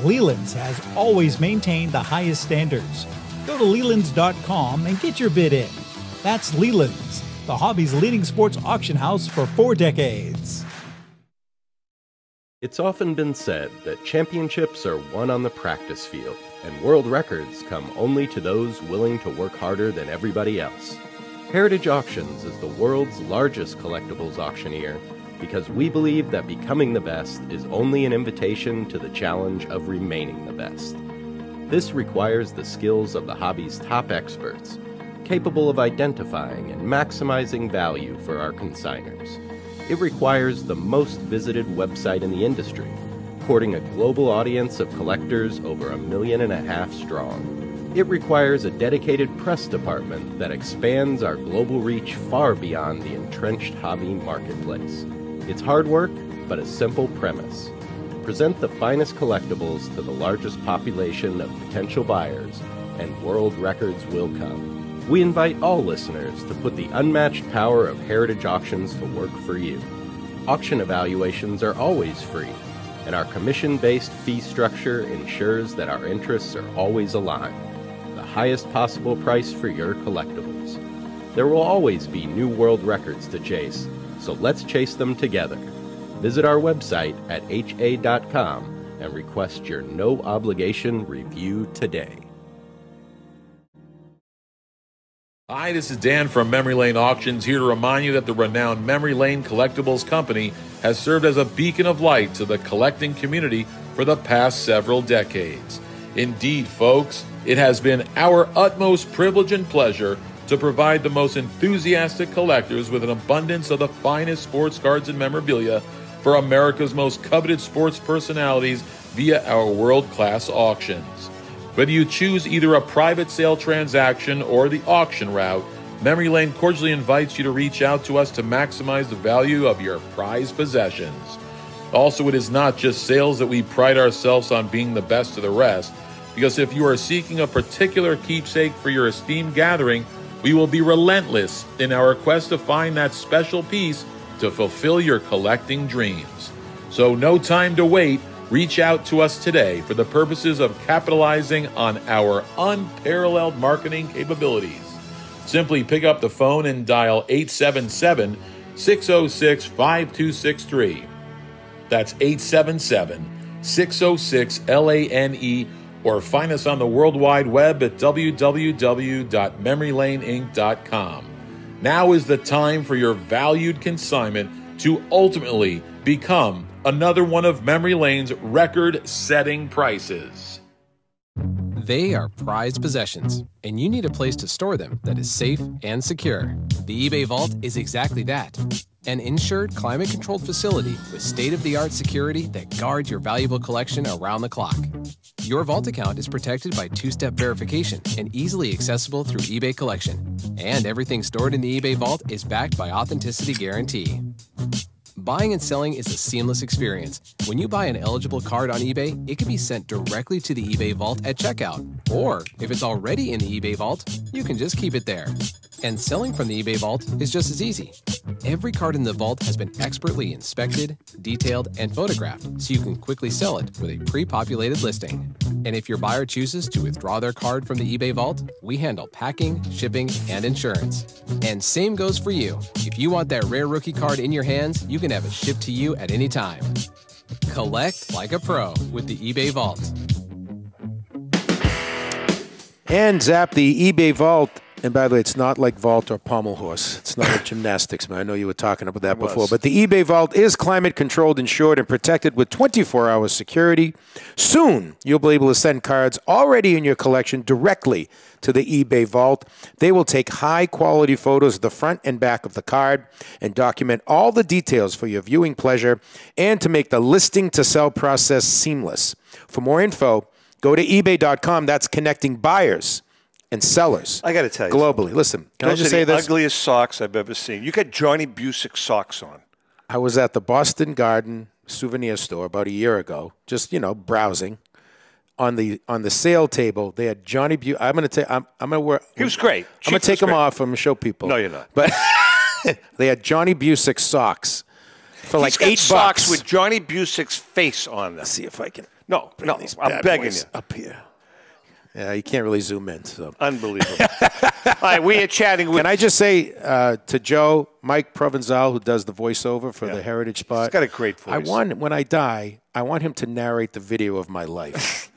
Leland's has always maintained the highest standards. Go to Lelands.com and get your bid in. That's Leland's, the hobby's leading sports auction house for 4 decades. It's often been said that championships are won on the practice field, and world records come only to those willing to work harder than everybody else. Heritage Auctions is the world's largest collectibles auctioneer because we believe that becoming the best is only an invitation to the challenge of remaining the best. This requires the skills of the hobby's top experts, capable of identifying and maximizing value for our consigners. It requires the most visited website in the industry, courting a global audience of collectors over 1.5 million strong. It requires a dedicated press department that expands our global reach far beyond the entrenched hobby marketplace. It's hard work, but a simple premise. Present the finest collectibles to the largest population of potential buyers, and world records will come. We invite all listeners to put the unmatched power of Heritage Auctions to work for you. Auction evaluations are always free, and our commission-based fee structure ensures that our interests are always aligned. The highest possible price for your collectibles. There will always be new world records to chase, so let's chase them together. Visit our website at ha.com and request your no-obligation review today. Hi, this is Dan from Memory Lane Auctions, here to remind you that the renowned Memory Lane Collectibles Company has served as a beacon of light to the collecting community for the past several decades. Indeed, folks, it has been our utmost privilege and pleasure to provide the most enthusiastic collectors with an abundance of the finest sports cards and memorabilia for America's most coveted sports personalities via our world-class auctions. Whether you choose either a private sale transaction or the auction route, Memory Lane cordially invites you to reach out to us to maximize the value of your prized possessions. Also, it is not just sales that we pride ourselves on being the best of the rest, because if you are seeking a particular keepsake for your esteemed gathering, we will be relentless in our quest to find that special piece to fulfill your collecting dreams. So no time to wait. Reach out to us today for the purposes of capitalizing on our unparalleled marketing capabilities. Simply pick up the phone and dial 877-606-5263. That's 877-606-LANE, or find us on the World Wide Web at www.memorylaneinc.com. Now is the time for your valued consignment to ultimately become another one of Memory Lane's record-setting prices. They are prized possessions, and you need a place to store them that is safe and secure. The eBay Vault is exactly that. An insured, climate-controlled facility with state-of-the-art security that guards your valuable collection around the clock. Your Vault account is protected by two-step verification and easily accessible through eBay Collection. And everything stored in the eBay Vault is backed by Authenticity Guarantee. Buying and selling is a seamless experience. When you buy an eligible card on eBay, it can be sent directly to the eBay Vault at checkout. Or, if it's already in the eBay Vault, you can just keep it there. And selling from the eBay Vault is just as easy. Every card in the vault has been expertly inspected, detailed, and photographed, so you can quickly sell it with a pre-populated listing. And if your buyer chooses to withdraw their card from the eBay Vault, we handle packing, shipping, and insurance. And same goes for you. If you want that rare rookie card in your hands, you can have it shipped to you at any time. Collect like a pro with the eBay Vault. And Zap, the eBay Vault. And by the way, it's not like vault or pommel horse. It's not like gymnastics, man. I know you were talking about that before. But the eBay Vault is climate-controlled, insured, and protected with 24-hour security. Soon, you'll be able to send cards already in your collection directly to the eBay Vault. They will take high-quality photos of the front and back of the card and document all the details for your viewing pleasure and to make the listing-to-sell process seamless. For more info, go to ebay.com. That's connecting buyers and sellers. I got to tell you. Globally. Listen, can I just say this? Those are the ugliest socks I've ever seen. You got Johnny Busick socks on. I was at the Boston Garden souvenir store about a year ago, just, browsing. On the sale table, they had Johnny Busick. I'm going to I'm going to wear. He was great. I'm going to take them off. I'm going to show people. No, you're not. But they had Johnny Busick socks for like $8. Socks with Johnny Busick's face on them. Let's see if I can. No, I'm begging you. Up here. Yeah, you can't really zoom in. So unbelievable. All right, we are chatting with. Can I just say to Joe, Mike Provenzal, who does the voiceover for the Heritage Spot? He's got a great voice. When I die, I want him to narrate the video of my life.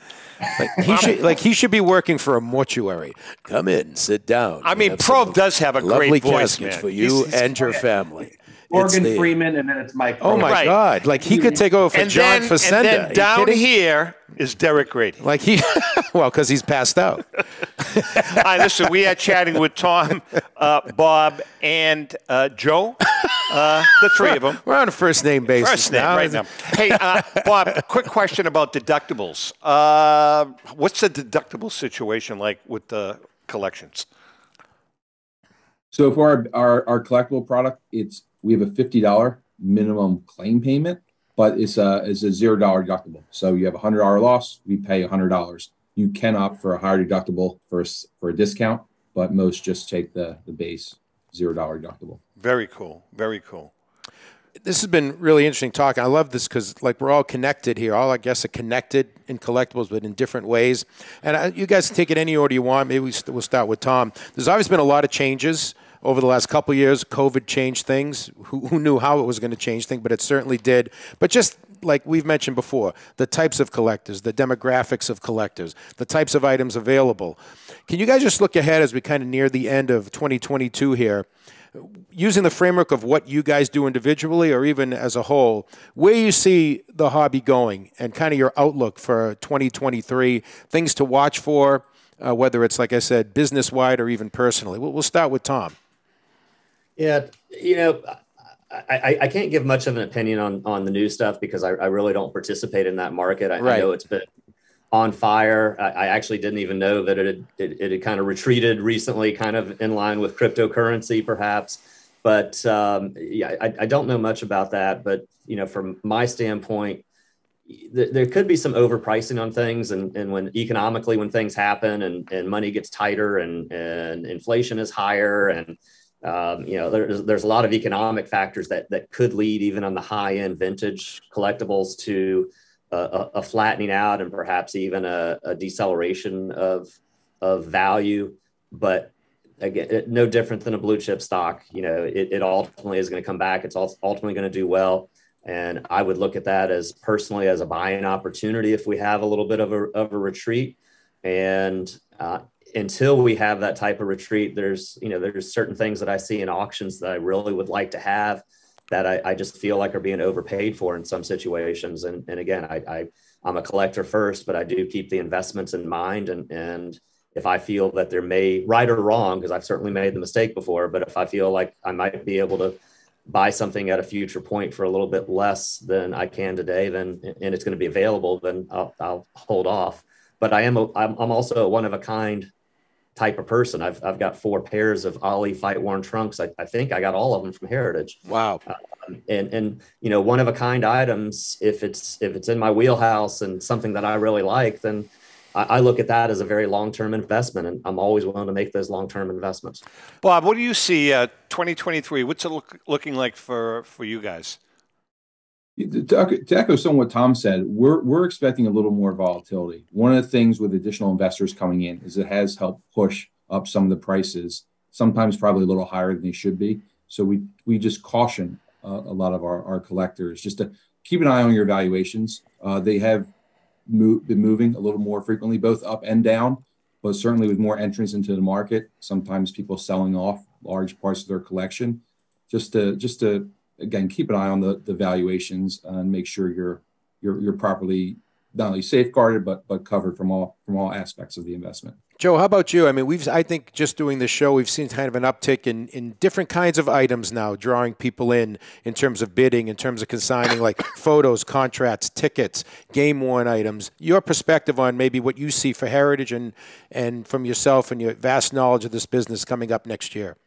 He should be working for a mortuary. Come in, sit down. I mean, Prov does have a great voice, man. For you and your family. Morgan Freeman, and then it's Mike. Oh my God! Like he could take over for John Facenda. And then down here is Derek Grady. Well, because he's passed out. All right, listen, we are chatting with Tom, Bob, and Joe, the three of them. We're on a first-name basis. First name, right now. Hey, Bob, quick question about deductibles. What's the deductible situation like with the collections? So for our collectible product, we have a $50 minimum claim payment. but it's a $0 deductible. So you have a $100 loss, we pay $100. You can opt for a higher deductible for a discount, but most just take the base $0 deductible. Very cool. Very cool. This has been really interesting talk. I love this because, like, we're all connected here. All, I guess, are connected in collectibles, but in different ways. And you guys can take it any order you want. Maybe we'll start with Tom. There's always been a lot of changes over the last couple of years. COVID changed things. Who knew how it was going to change things, but it certainly did. But just like we've mentioned before, the types of collectors, the demographics of collectors, the types of items available. Can you guys just look ahead as we kind of near the end of 2022 here, using the framework of what you guys do individually or even as a whole, where you see the hobby going and kind of your outlook for 2023, things to watch for, whether it's, like I said, business-wide or even personally? We'll start with Tom. Yeah, you know, I can't give much of an opinion on the new stuff because I really don't participate in that market. I know it's been on fire. I actually didn't even know that it had kind of retreated recently, kind of in line with cryptocurrency, perhaps. But yeah, I don't know much about that. But you know, from my standpoint, there could be some overpricing on things, and when economically, when things happen and money gets tighter and inflation is higher, and you know, there's a lot of economic factors that could lead even on the high end vintage collectibles to a flattening out and perhaps even a deceleration of value. But again, no different than a blue chip stock. You know, it ultimately is going to come back. It's ultimately going to do well. And I would look at that as personally as a buying opportunity if we have a little bit of a retreat. And until we have that type of retreat, there's certain things that I see in auctions that I really would like to have that I just feel like are being overpaid for in some situations. And again, I'm a collector first, but I do keep the investments in mind. And if I feel that there may, right or wrong, because I've certainly made the mistake before, but if I feel like I might be able to buy something at a future point for a little bit less than I can today, then, and it's going to be available, then I'll hold off. But I'm also a one of a kind type of person. I've got 4 pairs of Ollie fight worn trunks. I think I got all of them from Heritage. Wow. And you know, one of a kind items, if it's in my wheelhouse and something that I really like, then I look at that as a very long-term investment, and I'm always willing to make those long-term investments. Bob, what do you see 2023? What's it looking like for you guys? To echo some of what Tom said, we're expecting a little more volatility. One of the things with additional investors coming in is it has helped push up some of the prices, sometimes probably a little higher than they should be. So we just caution a lot of our collectors just to keep an eye on your valuations. They have been moving a little more frequently, both up and down, but certainly with more entrants into the market, sometimes people selling off large parts of their collection, just to again, keep an eye on the valuations and make sure you're properly not only safeguarded but covered from all aspects of the investment. Joe, how about you? I mean, I think just doing this show, we've seen kind of an uptick in different kinds of items now, drawing people in terms of bidding, in terms of consigning, like photos, contracts, tickets, game-worn items. Your perspective on maybe what you see for Heritage and from yourself and your vast knowledge of this business coming up next year.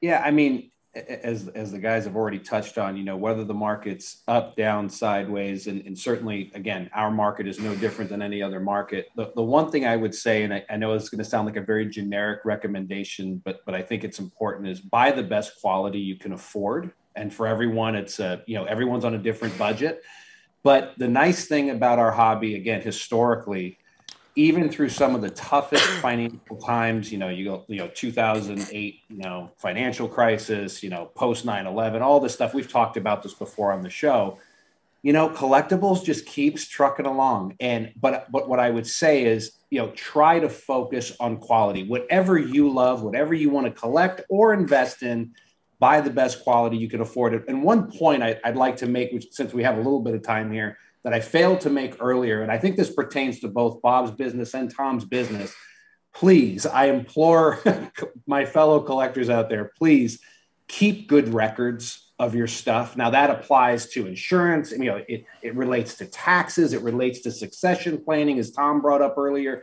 Yeah, I mean, as the guys have already touched on, you know, whether the market's up, down, sideways, and certainly, again, our market is no different than any other market. The one thing I would say, and I know it's going to sound like a very generic recommendation, but I think it's important, is buy the best quality you can afford. And for everyone, it's everyone's on a different budget. But the nice thing about our hobby, again, historically, even through some of the toughest financial times, you go 2008, financial crisis, post 9/11, all this stuff. We've talked about this before on the show. Collectibles just keeps trucking along. But what I would say is, try to focus on quality. Whatever you love, whatever you want to collect or invest in, buy the best quality you can afford. And one point I'd like to make, which, since we have a little bit of time here, that I failed to make earlier, and I think this pertains to both Bob's business and Tom's business. Please, I implore my fellow collectors out there, please keep good records of your stuff. Now, that applies to insurance. It relates to taxes. It relates to succession planning, as Tom brought up earlier.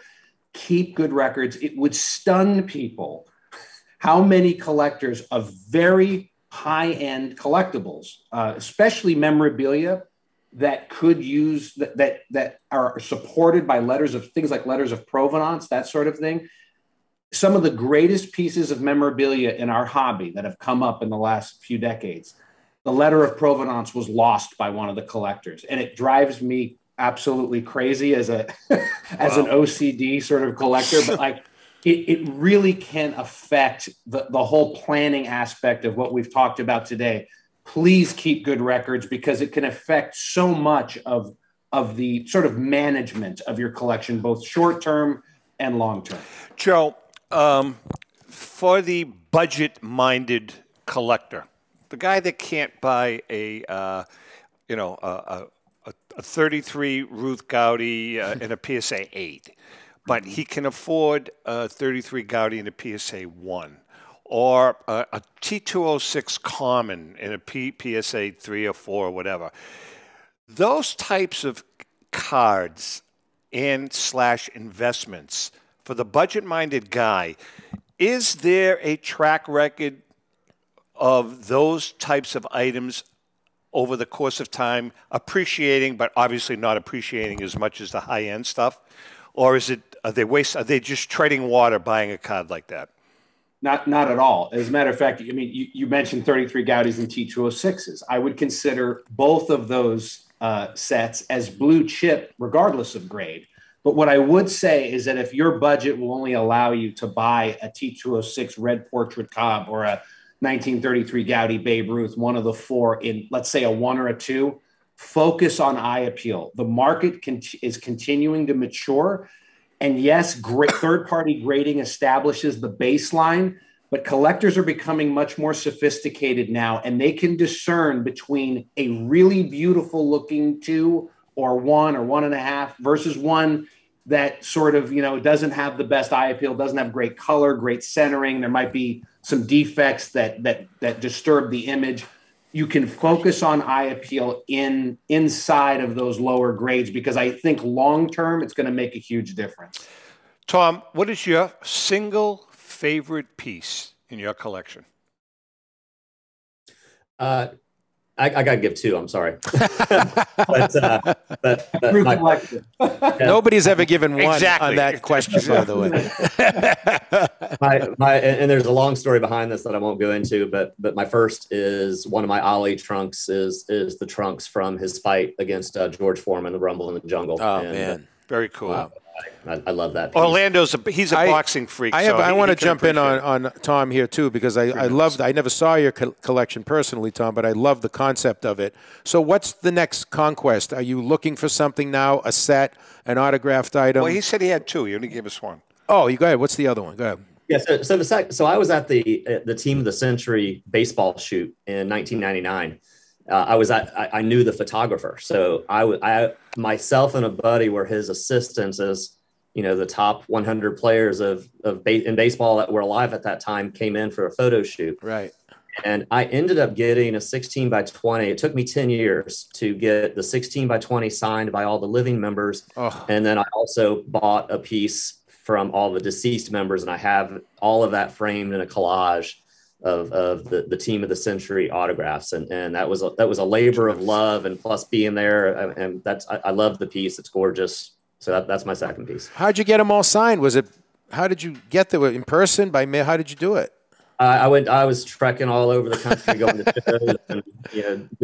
Keep good records. It would stun people how many collectors of very high-end collectibles, especially memorabilia, that could use that are supported by letters of things like letters of provenance, that sort of thing. Some of the greatest pieces of memorabilia in our hobby that have come up in the last few decades, the letter of provenance was lost by one of the collectors. And it drives me absolutely crazy as a as an OCD sort of collector, but like it really can affect the whole planning aspect of what we've talked about today. Please keep good records because it can affect so much of the sort of management of your collection, both short term and long term. Joe, for the budget-minded collector, the guy that can't buy a 33 Ruth Gowdy and a PSA 8, but he can afford a 33 Gowdy and a PSA 1, or a T206 Common in a PSA 3 or 4 or whatever. Those types of cards and / investments for the budget-minded guy, is there a track record of those types of items over the course of time appreciating, but obviously not appreciating as much as the high-end stuff? Or are they just treading water buying a card like that? Not at all. As a matter of fact, I mean, you mentioned 33 Gowdies and T206s. I would consider both of those sets as blue chip, regardless of grade. But what I would say is that if your budget will only allow you to buy a T206 Red Portrait Cobb or a 1933 Gowdy Babe Ruth, one of the 4 in, let's say, a 1 or a 2, focus on eye appeal. The market is continuing to mature. And yes, great third-party grading establishes the baseline, but collectors are becoming much more sophisticated now, and they can discern between a really beautiful-looking 2 or 1 or 1.5 versus one that sort of, doesn't have the best eye appeal, doesn't have great color, great centering. There might be some defects that disturb the image. You can focus on eye appeal inside of those lower grades because I think long-term it's going to make a huge difference. Tom, what is your single favorite piece in your collection? I got to give 2. I'm sorry. Nobody's ever given one on that question, by the way. And there's a long story behind this that I won't go into, but my first is one of my Ollie trunks is the trunks from his fight against George Foreman, the Rumble in the Jungle. Oh, man. Very cool. Wow. I love that piece. Orlando's he's a boxing freak. I want to jump in on Tom here too because I never saw your collection personally, Tom, but I love the concept of it. So what's the next conquest? Are you looking for something now? A set, an autographed item? Well, he said he had 2. He only gave us 1. Oh, you go ahead. What's the other one? Go ahead. Yeah, so I was at the Team of the Century baseball shoot in 1999. I knew the photographer, so I myself and a buddy were his assistants as the top 100 players in baseball that were alive at that time came in for a photo shoot. Right. And I ended up getting a 16 by 20. It took me 10 years to get the 16 by 20 signed by all the living members. Oh. And then I also bought a piece from all the deceased members, and I have all of that framed in a collage of the Team of the Century autographs. And that was a labor of love, and plus being there. And I love the piece. It's gorgeous. So that's my second piece. How'd you get them all signed? How did you get there? In person, by mail? How did you do it? I was trekking all over the country, going to shows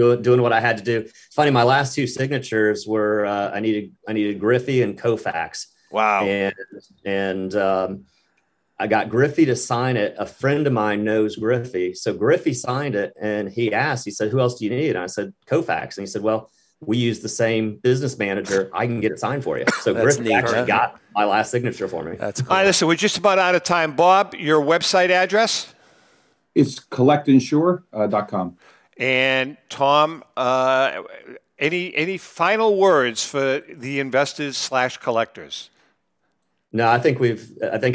and doing what I had to do. It's funny. My last 2 signatures were I needed Griffey and Koufax. Wow. And I got Griffey to sign it. A friend of mine knows Griffey, so Griffey signed it, and he said, "Who else do you need?" And I said, "Koufax." And he said, "Well, we use the same business manager. I can get it signed for you." So Griffey actually got my last signature for me. That's cool. All right, listen, we're just about out of time. Bob, your website address? It's collectinsure.com. And Tom, any final words for the investors / collectors? No, I think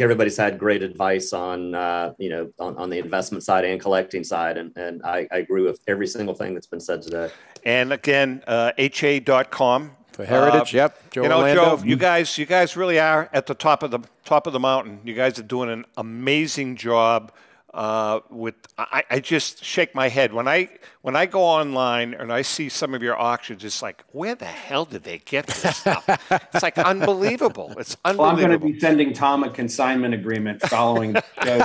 everybody's had great advice on on the investment side and collecting side, and I agree with every single thing that's been said today. And again, HA.com for Heritage. Yep, Joe. Joe, you guys really are at the top of the mountain. You guys are doing an amazing job I just shake my head when I go online and I see some of your auctions. It's like, where the hell did they get this stuff? It's like unbelievable. It's unbelievable. Well, I'm going to be sending Tom a consignment agreement following the show.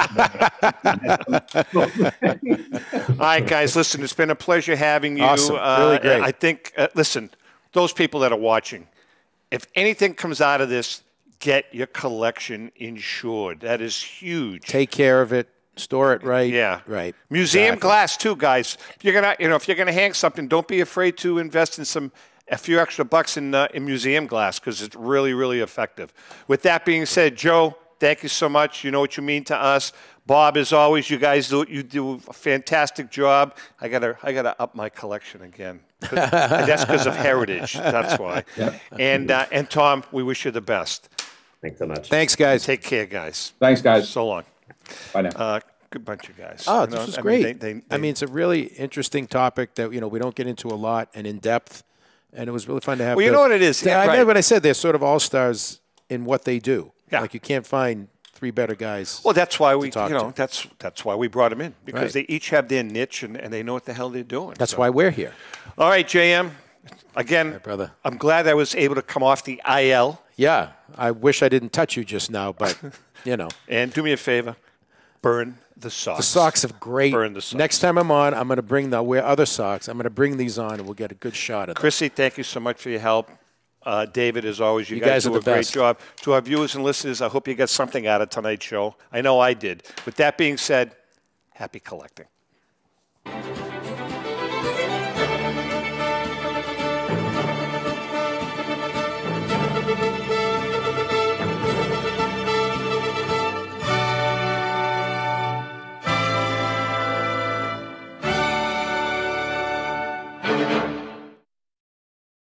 All right, guys, listen, it's been a pleasure having you. Awesome. Really great. I think, listen, those people that are watching, if anything comes out of this, get your collection insured. That is huge. Take care of it. Store it right. Yeah. Right. Museum glass too, guys. If you're gonna hang something, don't be afraid to invest in a few extra bucks in museum glass, because it's really, really effective. With that being said, Joe, thank you so much. You know what you mean to us. Bob, as always, you do a fantastic job. I gotta up my collection again. That's because of heritage. That's why. Yep. And Tom, we wish you the best. Thanks so much. Thanks, guys. Take care, guys. Thanks, guys. So long. Bye now. Good bunch of guys. Oh, this was great. I mean, it's a really interesting topic that we don't get into a lot and in depth, and it was really fun to have. Well, you know what it is. I right. know what I said. They're sort of all stars in what they do. Yeah. Like you can't find three better guys. Well, that's why we, to. that's why we brought them in, because Right. they each have their niche and they know what the hell they're doing. That's why we're here. All right, JM. Again, brother. I'm glad I was able to come off the IL. Yeah, I wish I didn't touch you just now, but And do me a favor, burn the socks. The socks are great. Burn the socks. Next time I'm on, I'm going to I'll wear other socks. I'm going to bring these on, and we'll get a good shot of them. Chrissy, thank you so much for your help. David, as always, you guys do are a the great best. job. To our viewers and listeners, I hope you got something out of tonight's show. I know I did. With that being said, happy collecting.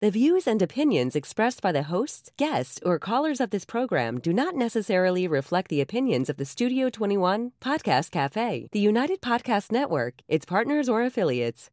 The views and opinions expressed by the hosts, guests, or callers of this program do not necessarily reflect the opinions of the Studio 21 Podcast Cafe, the United Podcast Network, its partners, or affiliates.